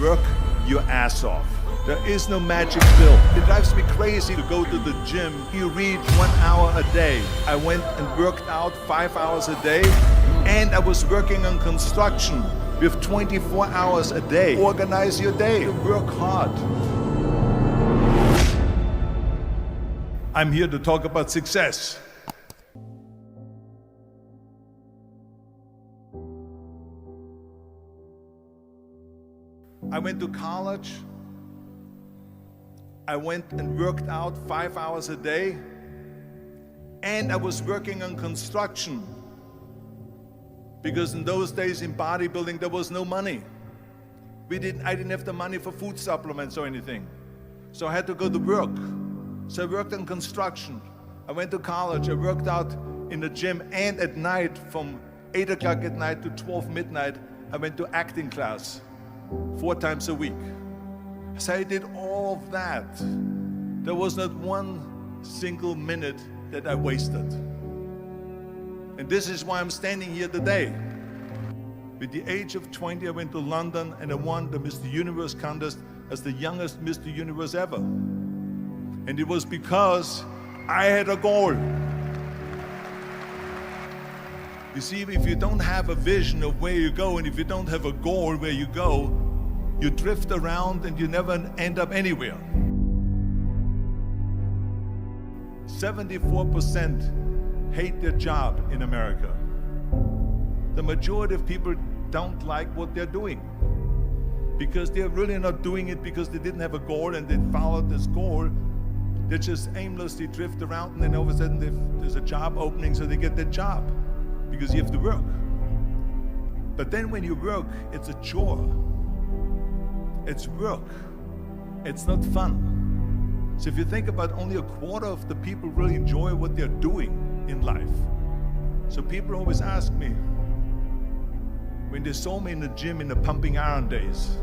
Work your ass off. There is no magic pill. It drives me crazy to go to the gym. You read 1 hour a day. I went and worked out 5 hours a day, and I was working on construction with 24 hours a day. Organize your day. Work hard. I'm here to talk about success. I went to college. I went and worked out 5 hours a day, and I was working on construction because in those days in bodybuilding there was no money. I didn't have the money for food supplements or anything, so I had to go to work. So I worked on construction. I went to college. I worked out in the gym, and at night from 8 o'clock at night to 12 midnight I went to acting class 4 times a week. So I did all of that. There was not one single minute that I wasted. And this is why I'm standing here today. With the age of 20, I went to London and I won the Mr. Universe contest as the youngest Mr. Universe ever. And it was because I had a goal. You see, if you don't have a vision of where you go, and if you don't have a goal where you go, you drift around and you never end up anywhere. 74% hate their job in America. The majority of people don't like what they're doing because they're really not doing it because they didn't have a goal and they followed this goal. They just aimlessly drift around, and then all of a sudden there's a job opening, so they get that job because you have to work. But then when you work, it's a chore. It's work. It's not fun. So if you think about, only a quarter of the people really enjoy what they're doing in life. So people always ask me, when they saw me in the gym in the pumping iron days,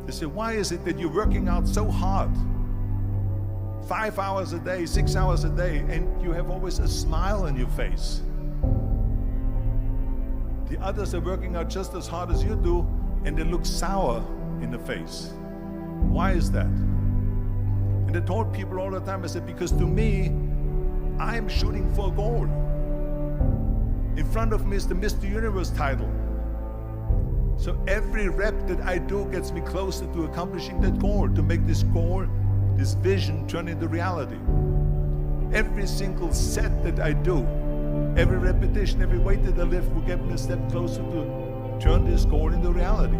they say, why is it that you're working out so hard? 5 hours a day, 6 hours a day, and you have always a smile on your face. The others are working out just as hard as you do, and they look sour in the face. Why is that? And I told people all the time, I said, because to me, I'm shooting for a goal. In front of me is the Mr. Universe title. So every rep that I do gets me closer to accomplishing that goal, to make this goal, this vision, turn into reality. Every single set that I do, every repetition, every weight that I lift will get me a step closer to turn this goal into reality.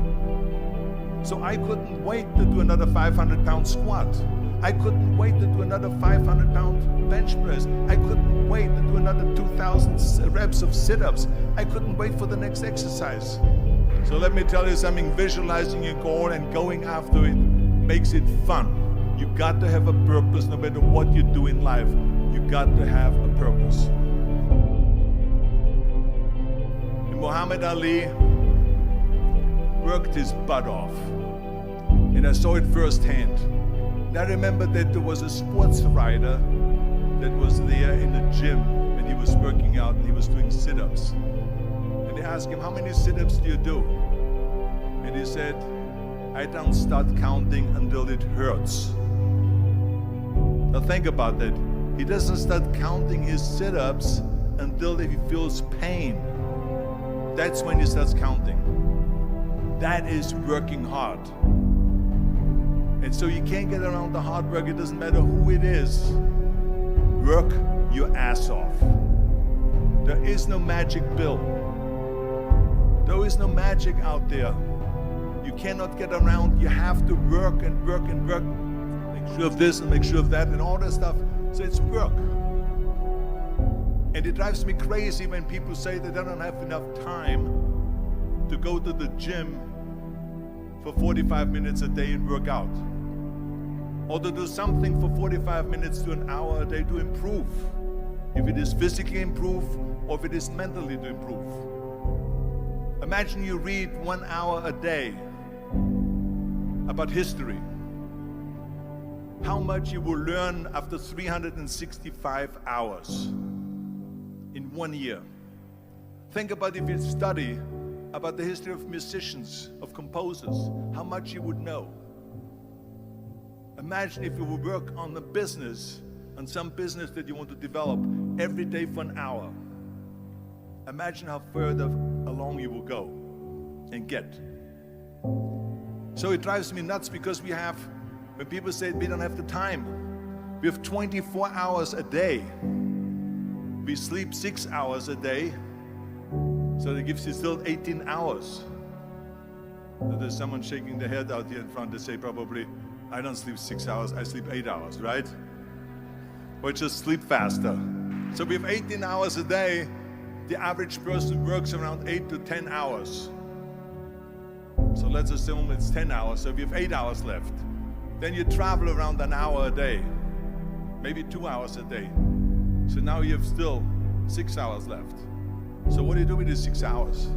So I couldn't wait to do another 500-pound squat. I couldn't wait to do another 500-pound bench press. I couldn't wait to do another 2,000 reps of sit-ups. I couldn't wait for the next exercise. So let me tell you something, visualizing your goal and going after it makes it fun. You got to have a purpose no matter what you do in life. You got to have a purpose. And Muhammad Ali worked his butt off, and I saw it firsthand. And I remember that there was a sports writer that was there in the gym when he was working out and he was doing sit-ups. And they asked him, how many sit-ups do you do? And he said, I don't start counting until it hurts. Now think about that. He doesn't start counting his sit-ups until he feels pain. That's when he starts counting. That is working hard. And so you can't get around the hard work. It doesn't matter who it is. Work your ass off. There is no magic pill. There is no magic out there. You cannot get around. You have to work and work and work. Make sure of this and make sure of that and all that stuff. So it's work. And it drives me crazy when people say that they don't have enough time to go to the gym for 45 minutes a day and work out. Or to do something for 45 minutes to an hour a day to improve. If it is physically improve or if it is mentally to improve. Imagine you read 1 hour a day about history. How much you will learn after 365 hours in 1 year. Think about if you study about the history of musicians, of composers, how much you would know. Imagine if you would work on the business, on some business that you want to develop every day for an hour. Imagine how further along you will go and get. So it drives me nuts because when people say we don't have the time, we have 24 hours a day. We sleep 6 hours a day, so that gives you still 18 hours. So there's someone shaking their head out here in front to say probably, I don't sleep 6 hours, I sleep 8 hours, right? Or just sleep faster. So we have 18 hours a day. The average person works around 8 to 10 hours. So let's assume it's 10 hours, so we have 8 hours left. Then you travel around an hour a day, maybe 2 hours a day. So now you have still 6 hours left. So what do you do with the 6 hours?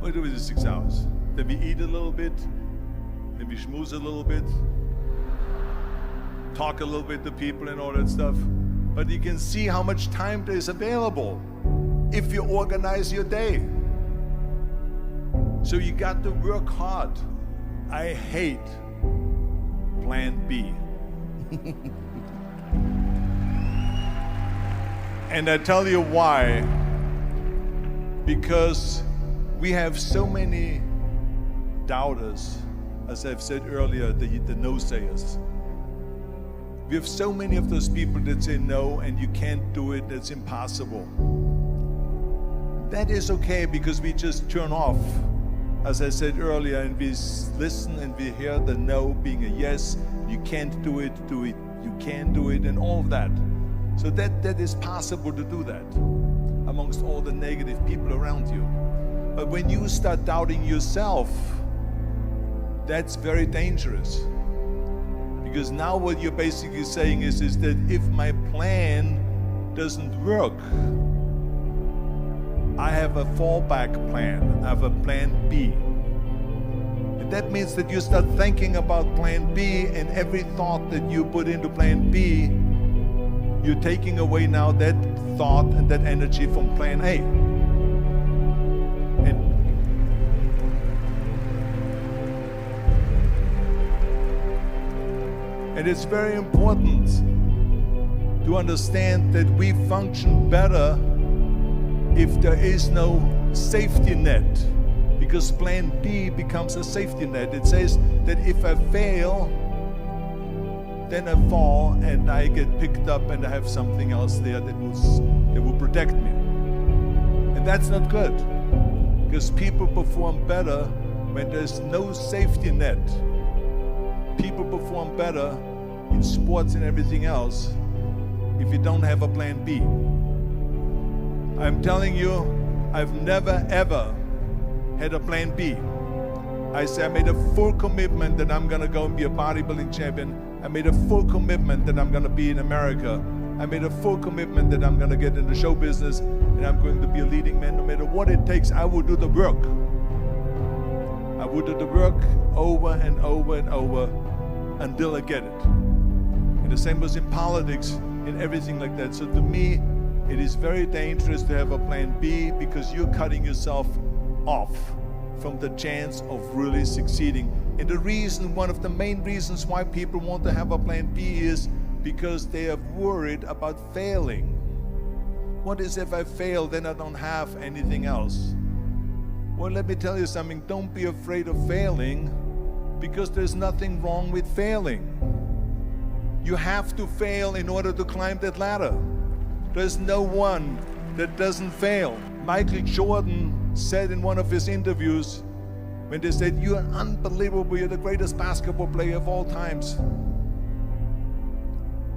What do you do with the 6 hours? Then we eat a little bit, then we schmooze a little bit, talk a little bit to people and all that stuff. But you can see how much time there is available if you organize your day. So you got to work hard. I hate plan B. And I tell you why. Because we have so many doubters, as I've said earlier, the no-sayers. We have so many of those people that say no and you can't do it, it's impossible. That is okay because we just turn off, as I said earlier, and we listen and we hear the no being a yes. You can't do it, you can do it, and all of that. So that is possible to do that amongst all the negative people around you. But when you start doubting yourself, that's very dangerous. Because now what you're basically saying is that if my plan doesn't work, I have a fallback plan, I have a plan B. And that means that you start thinking about plan B, and every thought that you put into plan B, you're taking away now that thought and that energy from plan A. And it's very important to understand that we function better if there is no safety net, because plan B becomes a safety net. It says that if I fail, then I fall and I get picked up and I have something else there that will protect me. And that's not good, because people perform better when there's no safety net. People perform better in sports and everything else if you don't have a plan B. I'm telling you, I've never ever had a plan B. I made a full commitment that I'm gonna go and be a bodybuilding champion. I made a full commitment that I'm gonna be in America. I made a full commitment that I'm gonna get in the show business and I'm going to be a leading man. No matter what it takes, I will do the work. I will do the work over and over and over until I get it. And the same was in politics and everything like that. So to me, it is very dangerous to have a plan B, because you're cutting yourself off from the chance of really succeeding. And the reason, one of the main reasons why people want to have a plan B is because they are worried about failing. What is if I fail, then I don't have anything else? Well, let me tell you something, don't be afraid of failing, because there's nothing wrong with failing. You have to fail in order to climb that ladder. There's no one that doesn't fail. Michael Jordan said in one of his interviews, when they said, "You're unbelievable, you're the greatest basketball player of all times."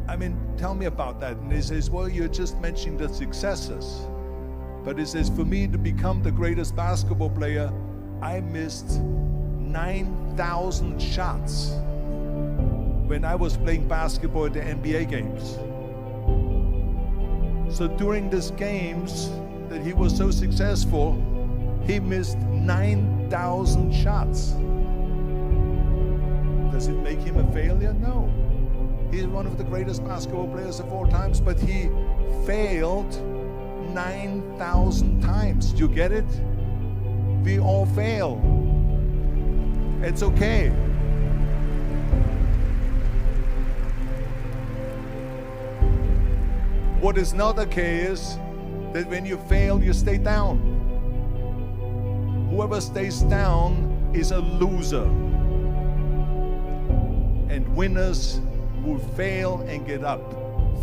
I mean, tell me about that. And he says, well, you're just mentioning the successes. But he says, for me to become the greatest basketball player, I missed 9,000 shots when I was playing basketball at the NBA games. So during these games that he was so successful, he missed 9,000 shots. Does it make him a failure? No. He's one of the greatest basketball players of all times, but he failed 9,000 times. Do you get it? We all fail. It's okay. What is not okay is that when you fail, you stay down. Whoever stays down is a loser. And winners will fail and get up,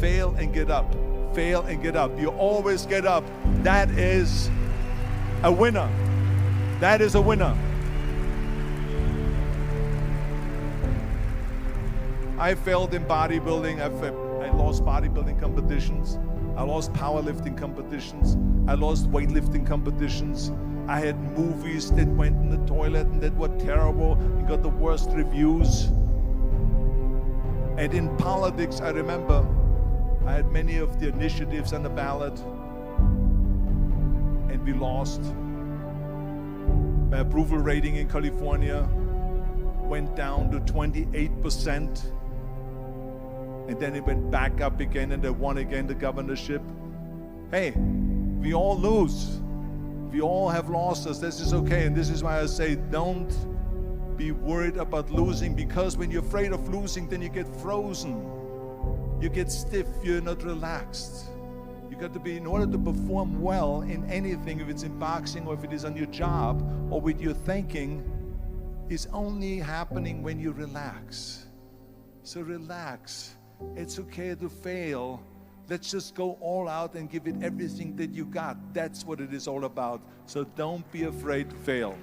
fail and get up, fail and get up. You always get up. That is a winner. That is a winner. I failed in bodybuilding. I lost bodybuilding competitions. I lost powerlifting competitions. I lost weightlifting competitions. I had movies that went in the toilet and that were terrible and got the worst reviews. And in politics, I remember I had many of the initiatives on the ballot, and we lost. My approval rating in California went down to 28%. And then it went back up again, and they won again the governorship. Hey, we all lose. We all have losses. This is okay. And this is why I say don't be worried about losing, because when you're afraid of losing, then you get frozen. You get stiff. You're not relaxed. You got to be, in order to perform well in anything, if it's in boxing or if it is on your job or with your thinking, is only happening when you relax. So relax. It's okay to fail. Let's just go all out and give it everything that you got. That's what it is all about. So don't be afraid to fail.